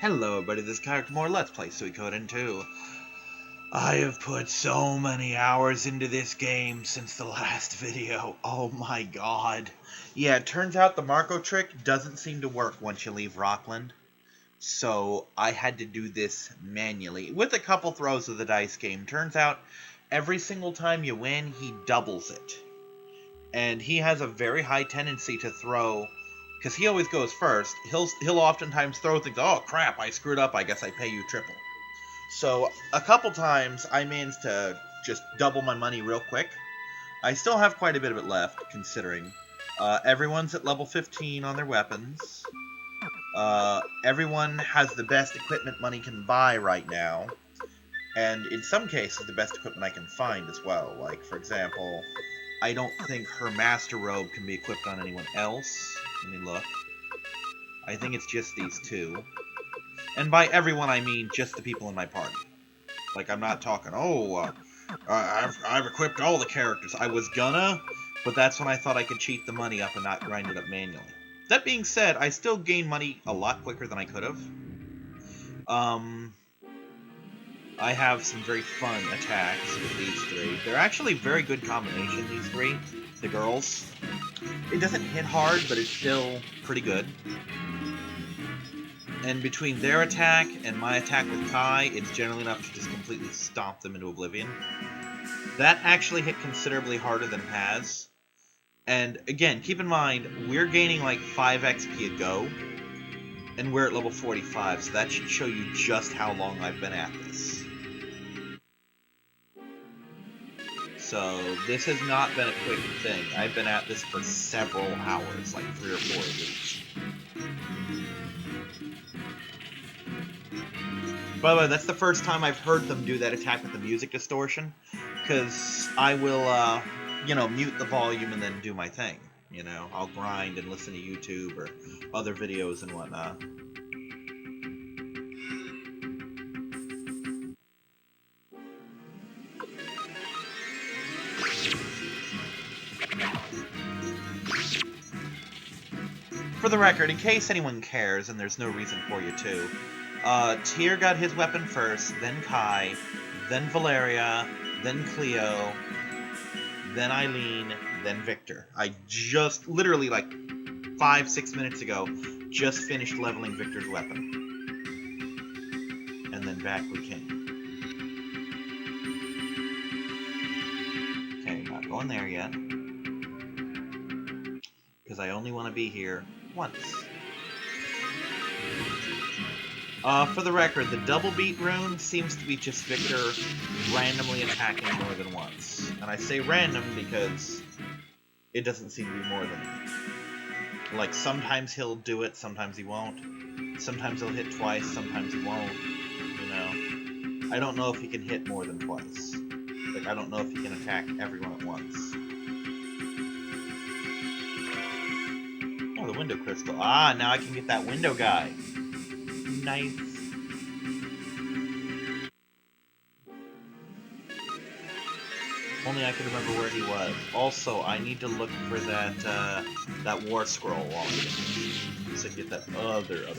Hello everybody, this is Character More. Let's play Suikoden 2. I have put so many hours into this game since the last video. Oh my god. Yeah, it turns out the Marco trick doesn't seem to work once you leave Rockland. So I had to do this manually. With a couple throws of the dice game. Turns out every single time you win, he doubles it. And he has a very high tendency to throw, because he always goes first. He'll oftentimes throw things. Oh crap! I screwed up. I guess I pay you triple. So a couple times I managed to just double my money real quick. I still have quite a bit of it left, considering everyone's at level 15 on their weapons. Everyone has the best equipment money can buy right now, and in some cases the best equipment I can find as well. Like, for example, I don't think her Master Robe can be equipped on anyone else. Let me look. I think it's just these two. And by everyone, I mean just the people in my party. Like, I'm not talking, I've equipped all the characters. I was gonna, but that's when I thought I could cheat the money up and not grind it up manually. That being said, I still gain money a lot quicker than I could have. I have some very fun attacks with these three. They're actually very good combination, these three. The girls. It doesn't hit hard, but it's still pretty good. And between their attack and my attack with Kai, it's generally enough to just completely stomp them into oblivion. That actually hit considerably harder than it has. And again, keep in mind, we're gaining like 5 XP a go. And we're at level 45, so that should show you just how long I've been at this. So, this has not been a quick thing. I've been at this for several hours, like 3 or 4 at least. By the way, that's the first time I've heard them do that attack with the music distortion. Because I will, mute the volume and then do my thing. You know, I'll grind and listen to YouTube or other videos and whatnot. For the record, in case anyone cares, and there's no reason for you to, Tyr got his weapon first, then Kai, then Valeria, then Cleo, then Eileen, then Victor. I just, literally like 5-6 minutes ago, just finished leveling Victor's weapon. And then back we came. Okay, not going there yet. Because I only want to be here once. For the record, the double beat rune seems to be just Victor randomly attacking more than once. And I say random because it doesn't seem to be more than it. Like, sometimes he'll do it, sometimes he won't. Sometimes he'll hit twice, sometimes he won't. You know? I don't know if he can hit more than twice. Like, I don't know if he can attack everyone at once. Oh, the window crystal. Ah, now I can get that window guy. Nice. Only I could remember where he was. Also, I need to look for that that war scroll while I'm so I can get that other guy.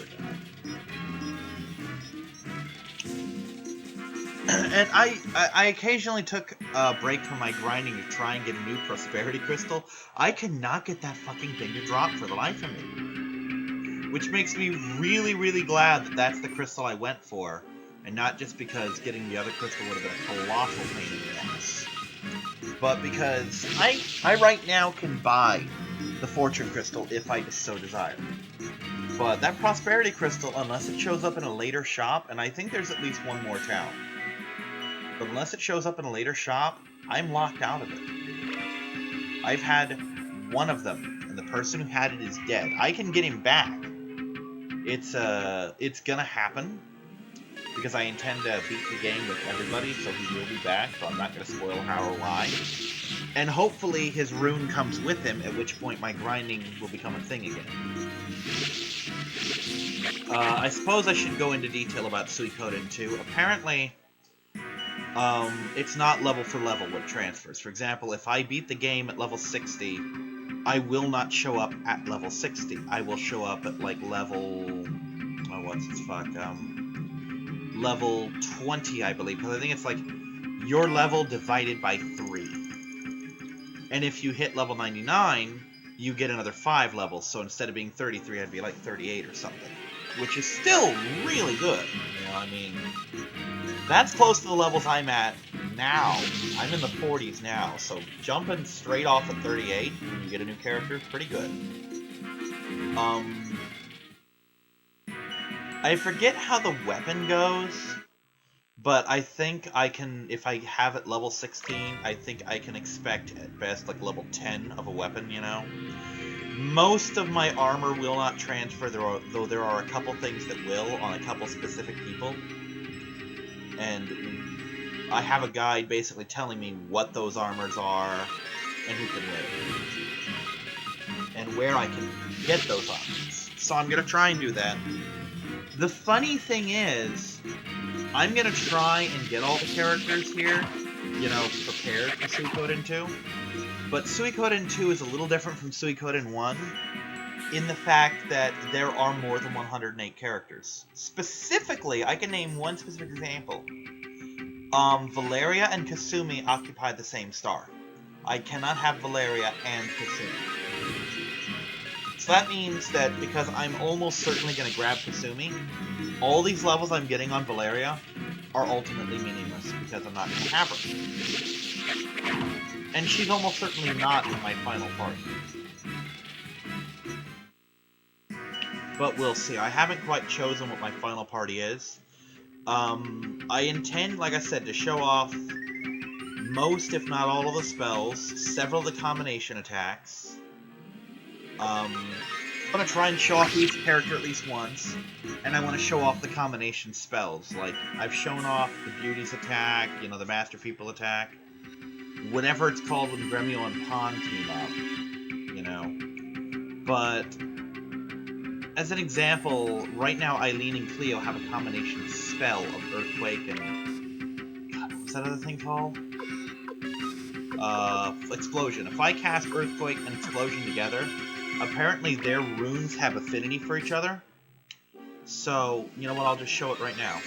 And I occasionally took a break from my grinding to try and get a new prosperity crystal. I cannot get that fucking thing to drop for the life of me. Which makes me really, really glad that that's the crystal I went for, and not just because getting the other crystal would have been a colossal pain in the ass. But because I right now can buy the fortune crystal if I so desire. But that prosperity crystal, unless it shows up in a later shop, and I think there's at least one more town. But unless it shows up in a later shop, I'm locked out of it. I've had one of them, and the person who had it is dead. I can get him back. It's gonna happen, because I intend to beat the game with everybody, so he will be back, but I'm not gonna spoil how or why. And hopefully his rune comes with him, at which point my grinding will become a thing again. I suppose I should go into detail about Suikoden 2. Apparently, it's not level for level what transfers. For example, if I beat the game at level 60, I will not show up at level 60. I will show up at, like, level... what's its fuck, level 20, I believe, because I think it's like your level divided by 3. And if you hit level 99, you get another 5 levels, so instead of being 33, I'd be like 38 or something. Which is still really good, you know, I mean, that's close to the levels I'm at now. I'm in the 40s now, so jumping straight off at 38 when you get a new character is pretty good. I forget how the weapon goes, but I think I can, if I have it level 16, I think I can expect at best like level 10 of a weapon, you know? Most of my armor will not transfer, though there are a couple things that will on a couple specific people. And I have a guide basically telling me what those armors are and who can win. And where I can get those armors. So I'm going to try and do that. The funny thing is, I'm going to try and get all the characters here, you know, prepared for Suikoden 2. But Suikoden 2 is a little different from Suikoden 1 in the fact that there are more than 108 characters. Specifically, I can name one specific example. Valeria and Kasumi occupy the same star. I cannot have Valeria and Kasumi. So that means that because I'm almost certainly going to grab Kasumi, all these levels I'm getting on Valeria are ultimately meaningless because I'm not going to have her. And she's almost certainly not in my final party. But we'll see. I haven't quite chosen what my final party is. I intend, like I said, to show off most, if not all, of the spells, several of the combination attacks. I'm going to try and show off each character at least once, and I want to show off the combination spells. Like, I've shown off the Beauty's attack, you know, the Master People attack, whatever it's called when Gremio and Pon team up, you know. But as an example, right now Eileen and Cleo have a combination spell of Earthquake and... God, what was that other thing called? Explosion. If I cast Earthquake and Explosion together, apparently their runes have affinity for each other. So, you know what, I'll just show it right now.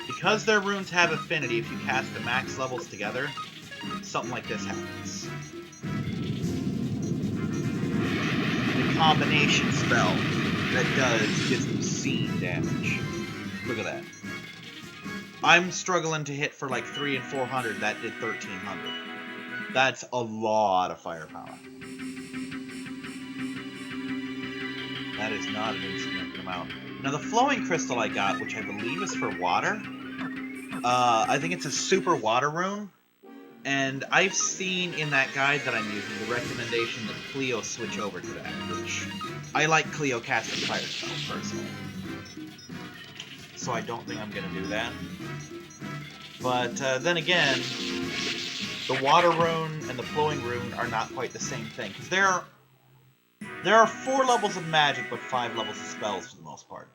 Because their runes have affinity, if you cast the max levels together, something like this happens. The combination spell that gives them scene damage. Look at that. I'm struggling to hit for like 300 and 400, that did 1300. That's a lot of firepower. That is not an insignificant amount. Now the flowing crystal I got, which I believe is for water, I think it's a super water rune, and I've seen in that guide that I'm using the recommendation that Cleo switch over to that, which I like Cleo casting fire spells personally. So I don't think I'm going to do that. But then again, the water rune and the flowing rune are not quite the same thing, because there are 4 levels of magic, but 5 levels of spells for the most part.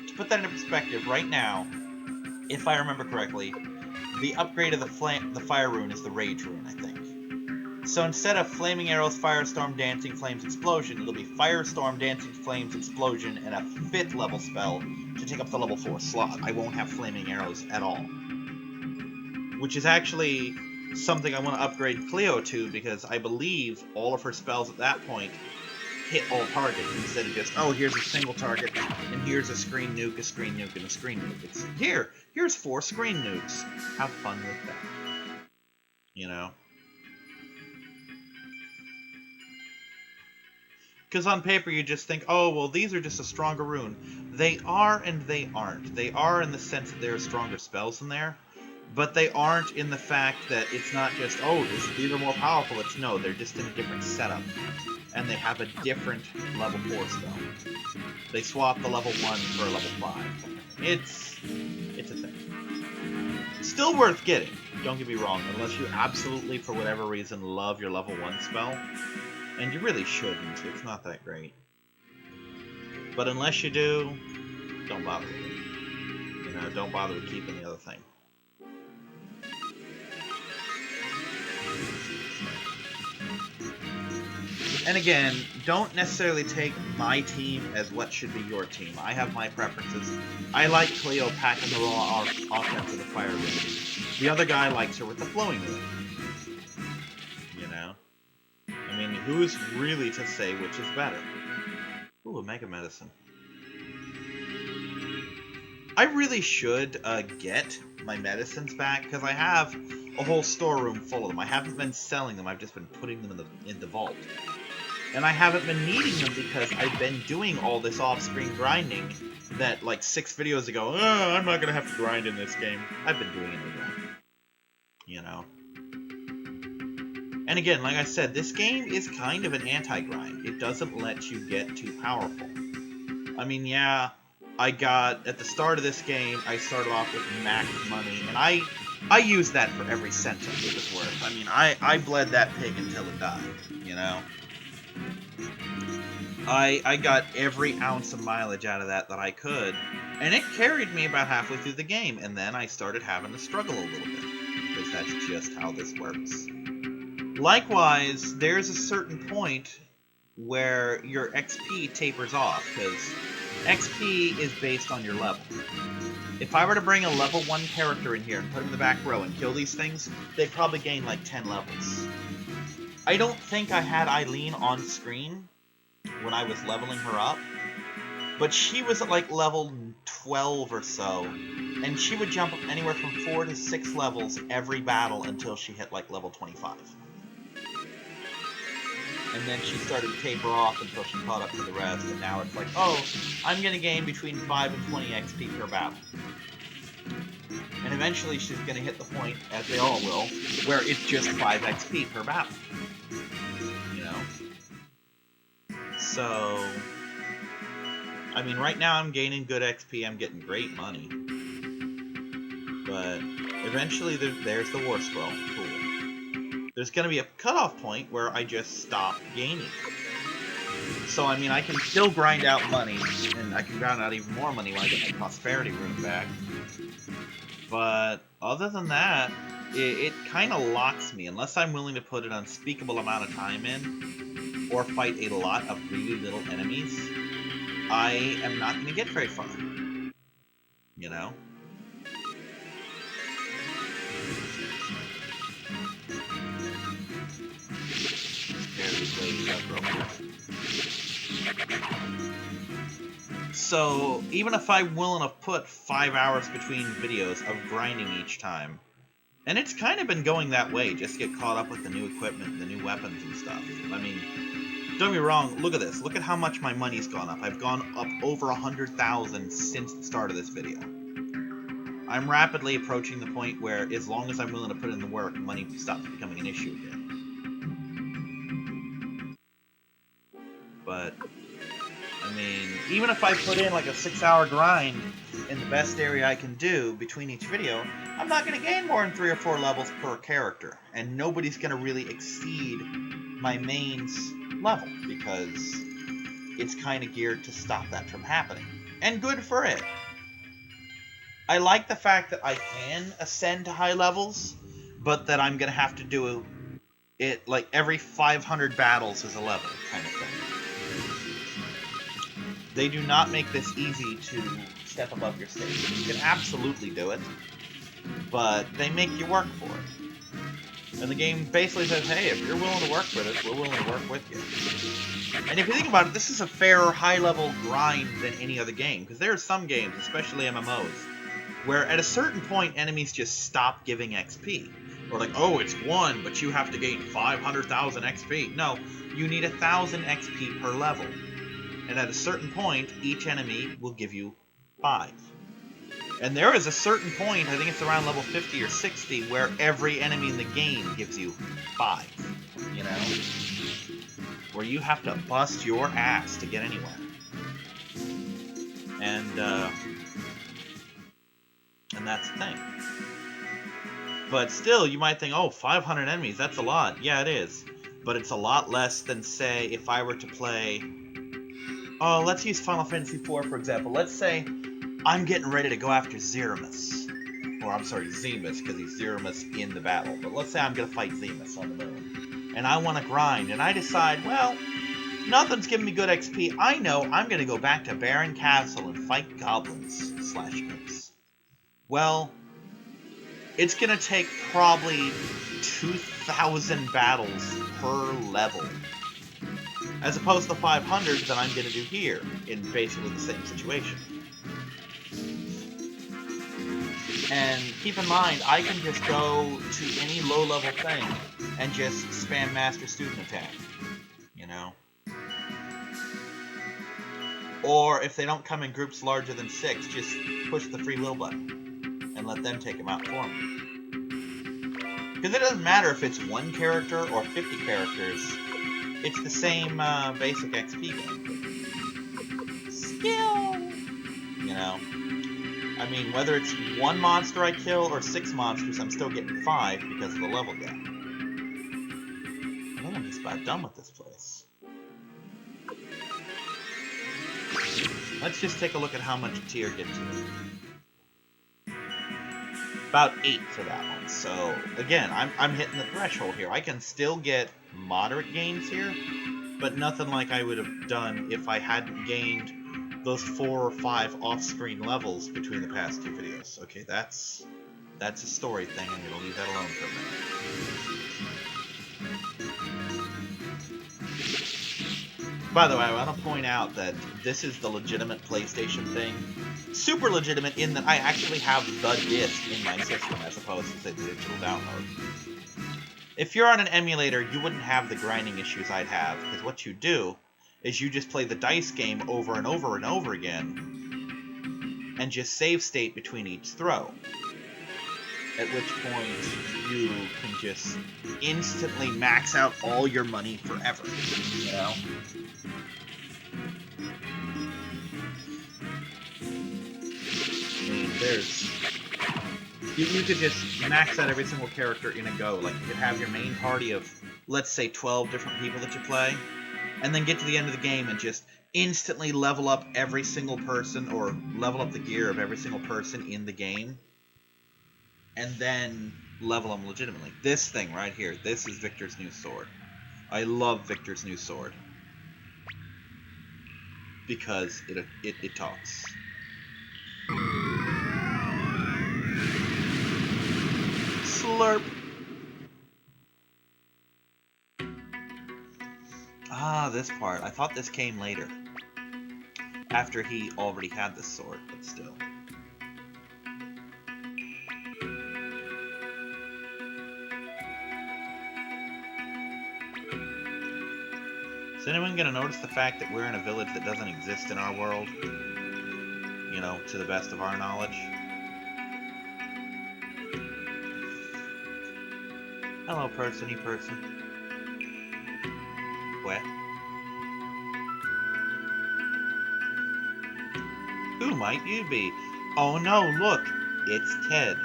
To put that into perspective, right now, if I remember correctly, the upgrade of the fire rune is the rage rune, I think. So instead of Flaming Arrows, Firestorm, Dancing Flames, Explosion, it'll be Firestorm, Dancing Flames, Explosion, and a 5th level spell to take up the level 4 slot. I won't have Flaming Arrows at all. Which is actually something I want to upgrade Cleo to, because I believe all of her spells at that point hit all targets, instead of just, oh, here's a single target, and here's a screen nuke, a screen nuke, and a screen nuke. It's, here's 4 screen nukes. Have fun with that. You know? Because on paper you just think, oh, well, these are just a stronger rune. They are and they aren't. They are in the sense that there are stronger spells in there, but they aren't in the fact that it's not just, oh, these are more powerful. It's no, they're just in a different setup. And they have a different level 4 spell. They swap the level 1 for a level 5. It's a thing. Still worth getting, don't get me wrong, unless you absolutely, for whatever reason, love your level 1 spell. And you really shouldn't, it's not that great. But unless you do, don't bother with it. You know, don't bother with keeping the other thing. And again, don't necessarily take my team as what should be your team. I have my preferences. I like Cleo packing the raw offense with the fire rune. The other guy likes her with the flowing rune. You know? I mean, who's really to say which is better? Ooh, a Mega Medicine. I really should get my medicines back, because I have a whole storeroom full of them. I haven't been selling them, I've just been putting them in the vault. And I haven't been needing them because I've been doing all this off-screen grinding that, like, 6 videos ago, oh, I'm not going to have to grind in this game. I've been doing it anyway. You know? And again, like I said, this game is kind of an anti-grind. It doesn't let you get too powerful. I mean, yeah, at the start of this game, I started off with max money, and I used that for every cent it was worth. I mean, I bled that pig until it died, you know? I got every ounce of mileage out of that I could, and it carried me about halfway through the game, and then I started having to struggle a little bit, because that's just how this works. Likewise, there's a certain point where your XP tapers off, because XP is based on your level. If I were to bring a level 1 character in here and put him in the back row and kill these things, they'd probably gain like 10 levels. I don't think I had Eileen on screen when I was leveling her up, but she was at like level 12 or so, and she would jump up anywhere from 4 to 6 levels every battle until she hit like level 25. And then she started to taper off until she caught up to the rest, and now it's like, oh, I'm going to gain between 5 and 20 XP per battle. And eventually she's going to hit the point, as they all will, where it's just 5 XP per battle. You know? So, I mean, right now I'm gaining good XP, I'm getting great money. But eventually there's the War Scroll. Cool. There's going to be a cutoff point where I just stop gaining. So, I mean, I can still grind out money, and I can grind out even more money when I get my Prosperity Rune back. But other than that, it kind of locks me. Unless I'm willing to put an unspeakable amount of time in, or fight a lot of really little enemies, I am not going to get very far. You know? So, even if I'm willing to put 5 hours between videos of grinding each time, and it's kind of been going that way, just to get caught up with the new equipment, the new weapons and stuff. I mean, don't get me wrong, look at this. Look at how much my money's gone up. I've gone up over 100,000 since the start of this video. I'm rapidly approaching the point where, as long as I'm willing to put in the work, money stops becoming an issue again. But, I mean, even if I put in like a 6-hour grind in the best area I can do between each video, I'm not going to gain more than 3 or 4 levels per character. And nobody's going to really exceed my main's level, because it's kind of geared to stop that from happening. And good for it. I like the fact that I can ascend to high levels, but that I'm going to have to do it like every 500 battles is a level kind of thing. They do not make this easy to step above your stage. You can absolutely do it, but they make you work for it. And the game basically says, hey, if you're willing to work for this, we're willing to work with you. And if you think about it, this is a fairer, high-level grind than any other game, because there are some games, especially MMOs, where at a certain point, enemies just stop giving XP. Or like, oh, it's 1, but you have to gain 500,000 XP. No, you need 1,000 XP per level. And at a certain point, each enemy will give you 5. And there is a certain point, I think it's around level 50 or 60, where every enemy in the game gives you 5. You know? Where you have to bust your ass to get anywhere. And that's the thing. But still, you might think, oh, 500 enemies, that's a lot. Yeah, it is. But it's a lot less than, say, if I were to play... Oh, let's use Final Fantasy IV, for example. Let's say I'm getting ready to go after Zemus. Or, I'm sorry, Zemus, because he's Zemus in the battle. But let's say I'm going to fight Zemus on the moon. And I want to grind, and I decide, well, Nothing's giving me good XP. I know I'm gonna go back to Baron Castle and fight goblins / imps. Well, it's gonna take probably 2,000 battles per level, as opposed to the 500 that I'm gonna do here in basically the same situation. And keep in mind, I can just go to any low-level thing and just spam Master Student Attack, you know? Or if they don't come in groups larger than 6, just push the free will button and let them take them out for me. Because it doesn't matter if it's 1 character or 50 characters, it's the same basic XP game. Skill! You know? I mean, whether it's 1 monster I kill or 6 monsters, I'm still getting 5 because of the level gap. I think I'm just about done with this place. Let's just take a look at how much a tier gets you. About 8 for that one. So, again, I'm hitting the threshold here. I can still get moderate gains here, but nothing like I would have done if I hadn't gained those 4 or 5 off-screen levels between the past 2 videos. Okay, that's a story thing. I'm gonna leave that alone for a minute. By the way, I want to point out that this is the legitimate PlayStation thing. Super legitimate in that I actually have the disc in my system as opposed to the digital download. If you're on an emulator, you wouldn't have the grinding issues I'd have, because what you do is you just play the dice game over and over and over again, and just save state between each throw. At which point, you can just instantly max out all your money forever, you know? I mean, you could just max out every single character in a go. Like, you could have your main party of, let's say, 12 different people that you play, and then get to the end of the game and just instantly level up every single person, or level up the gear of every single person in the game, and then level them legitimately. This thing right here, this is Victor's new sword. I love Victor's new sword. Because it talks. Slurp! Ah, this part. I thought this came later. After he already had this sword, but still. Is anyone gonna notice the fact that we're in a village that doesn't exist in our world? You know, to the best of our knowledge. Hello, person-y person. What? Who might you be? Oh no, look! It's Ted.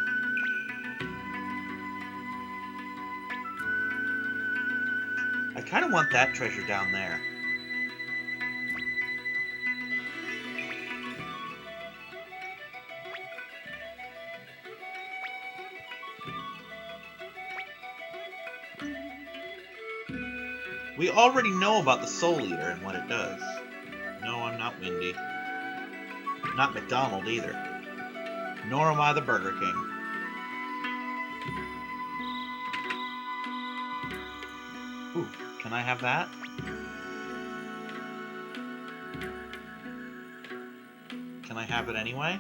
I kind of want that treasure down there. We already know about the Soul Eater and what it does. No, I'm not Windy. Not McDonald either. Nor am I the Burger King. Ooh, can I have that? Can I have it anyway?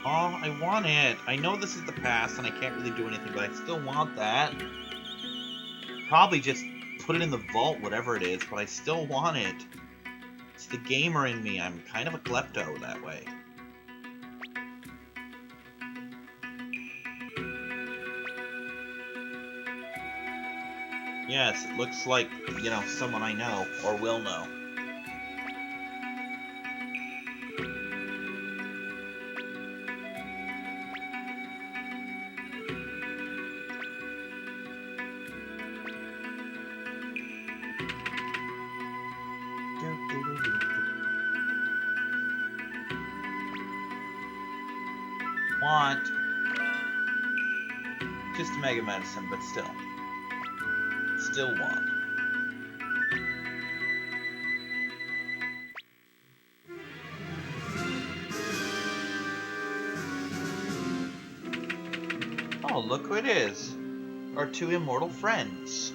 Oh, I want it. I know this is the past and I can't really do anything, but I still want that. Probably just put it in the vault, whatever it is, but I still want it. It's the gamer in me. I'm kind of a klepto that way. Yes, it looks like, you know, someone I know or will know. Want just Mega Medicine, but still want. look who it is. Our two immortal friends.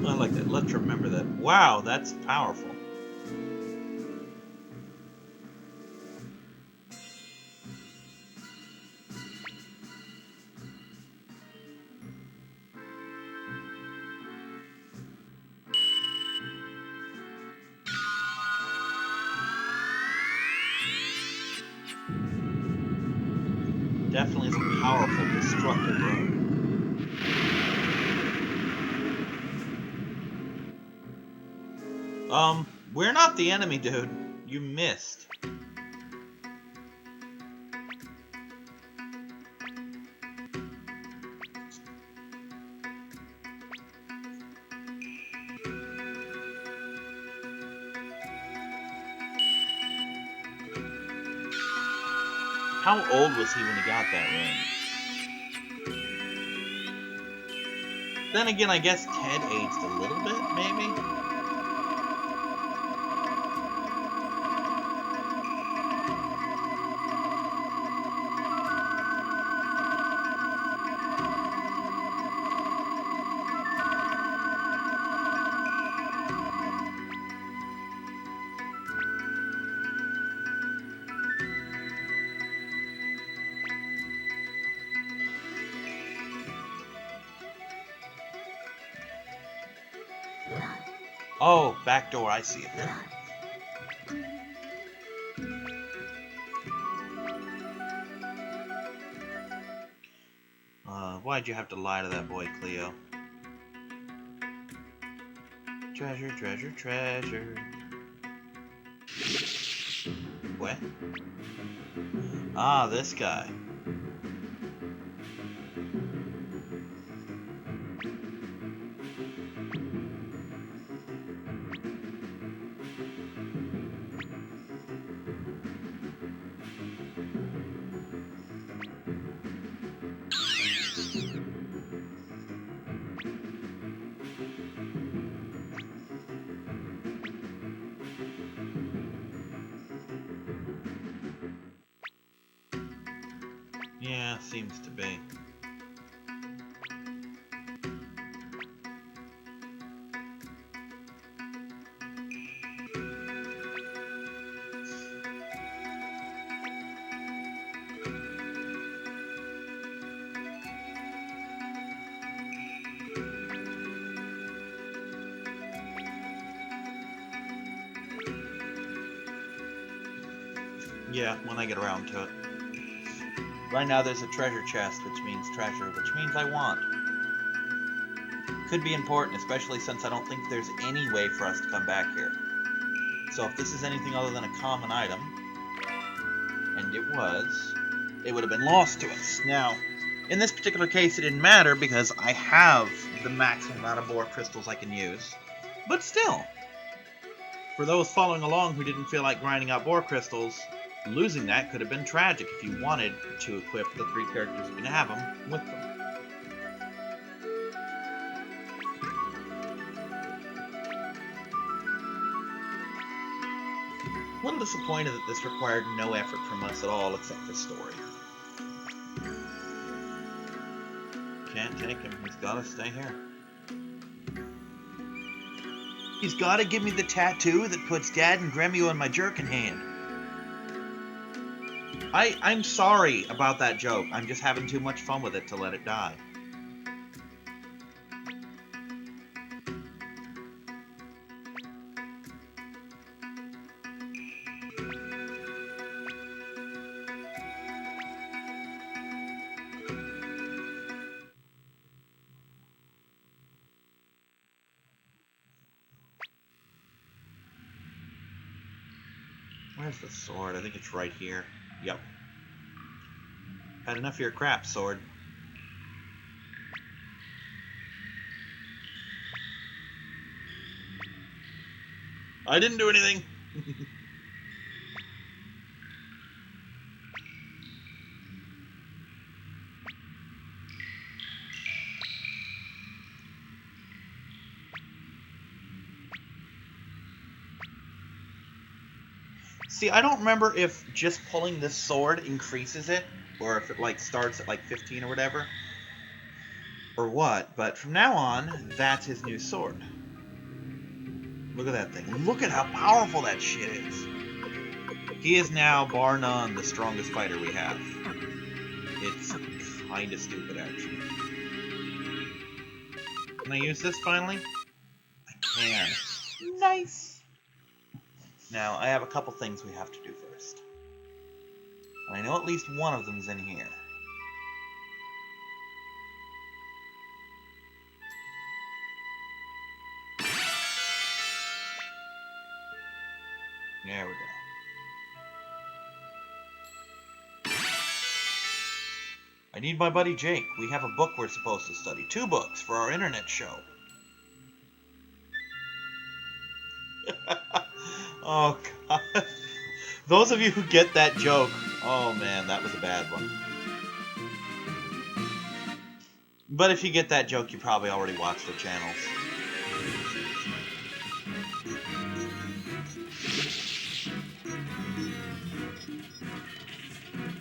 I like that. Let's remember that. Wow, that's powerful. Definitely is a powerful, destructive road. We're not the enemy, dude. You missed. How old was he when he got that ring? Then again, I guess Ted aged a little bit, maybe? Oh, back door, I see it there. Why'd you have to lie to that boy, Cleo? Treasure, treasure, treasure. What? Ah, this guy. Yeah, seems to be. Yeah, when I get around to it. Right now there's a treasure chest, which means treasure, which means I want. Could be important, especially since I don't think there's any way for us to come back here. So if this is anything other than a common item, and it would have been lost to us. Now, in this particular case it didn't matter because I have the maximum amount of boar crystals I can use. But still, for those following along who didn't feel like grinding out boar crystals, losing that could have been tragic if you wanted to equip the 3 characters you can have them with them. A little disappointed that this required no effort from us at all except for story. Can't take him. He's gotta stay here. He's gotta give me the tattoo that puts Dad and Gremio in my jerkin hand. I'm sorry about that joke. I'm just having too much fun with it to let it die. Where's the sword? I think it's right here. Yep. Had enough of your crap, sword. I didn't do anything. See, I don't remember if just pulling this sword increases it, or if it, like, starts at, like, 15 or whatever, or what, but from now on, that's his new sword. Look at that thing. Look at how powerful that shit is. He is now, bar none, the strongest fighter we have. It's kinda stupid, actually. Can I use this, finally? I can. Nice! Now, I have a couple things we have to do first. I know at least one of them's in here. There we go. I need my buddy Jake. We have a book we're supposed to study. 2 books for our internet show. Oh, God. Those of you who get that joke, oh man, that was a bad one. But if you get that joke, you probably already watched their channels.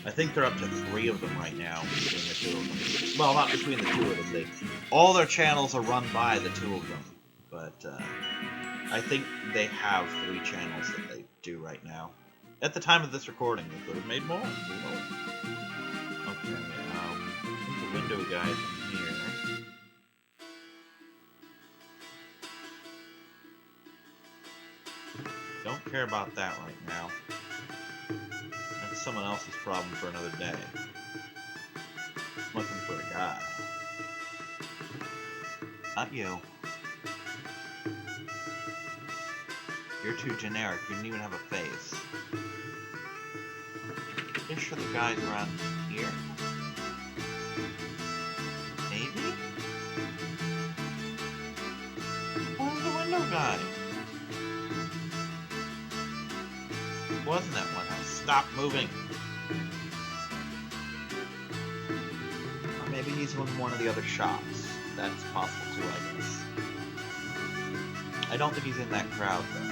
I think they're up to 3 of them right now, between the 2 of them. Well, not between the 2 of them. All their channels are run by the 2 of them. But I think they have 3 channels that they do right now. At the time of this recording, they could have made more. Who knows? Okay, I think the window guy's in here. Don't care about that right now. That's someone else's problem for another day. Looking for a guy. Not you. You're too generic. You don't even have a face. Pretty sure the guy's around here. Maybe? Where's the window guy? Wasn't that one? Stop moving. Or maybe he's in one of the other shops. That's possible too, I guess. I don't think he's in that crowd though.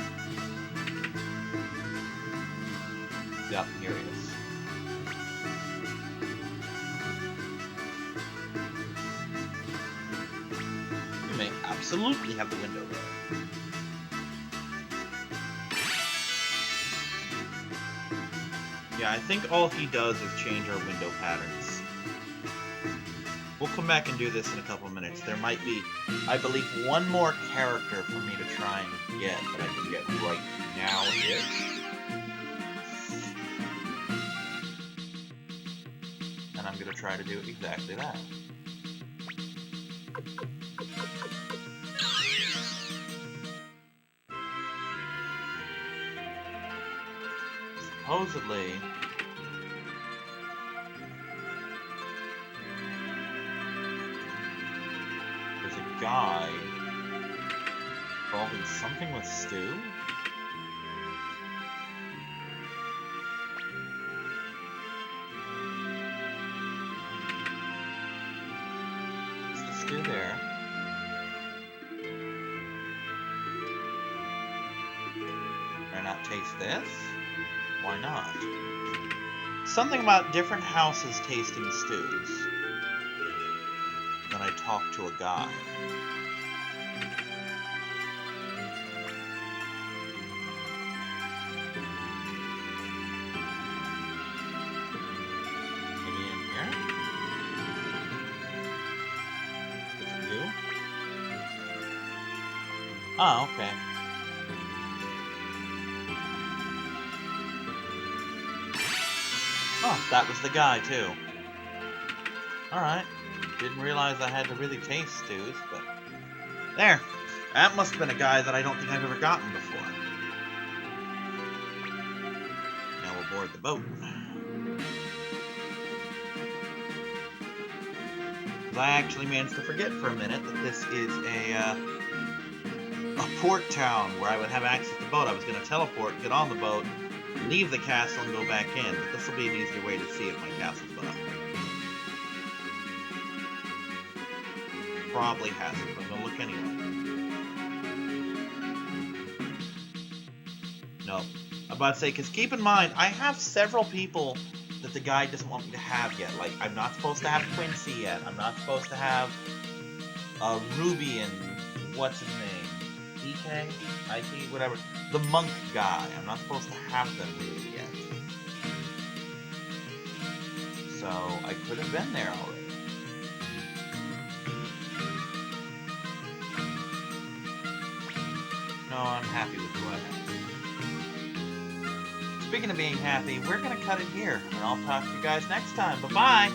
Yep, here he is. You may absolutely have the window there. Yeah, I think all he does is change our window patterns. We'll come back and do this in a couple of minutes. There might be, I believe, one more character for me to try and get that I can get right now-ish. And I'm going to try to do exactly that. Supposedly, there's a guy involved in something with Stu. Is the Stu there? Can I not taste this? Why not? Something about different houses tasting stews. Then I talk to a guy. Maybe in here? Is it you? Oh, okay. Oh, that was the guy, too. Alright. Didn't realize I had to really taste stews, but... There! That must have been a guy that I don't think I've ever gotten before. Now we'll board the boat. Because I actually managed to forget for a minute that this is a a port town where I would have access to the boat. I was going to teleport, get on the boat, leave the castle, and go back in. But this will be an easier way to see if my castle's been up. Probably hasn't, but I'm going to look anyway. No. I'm about to say, because keep in mind, I have several people that the guide doesn't want me to have yet. Like, I'm not supposed to have Quincy yet. I'm not supposed to have Ruby and what's his name? EK? IT? Whatever. The monk guy. I'm not supposed to have them really yet. So, I could have been there already. No, I'm happy with who I have. Speaking of being happy, we're going to cut it here, and I'll talk to you guys next time. Bye-bye!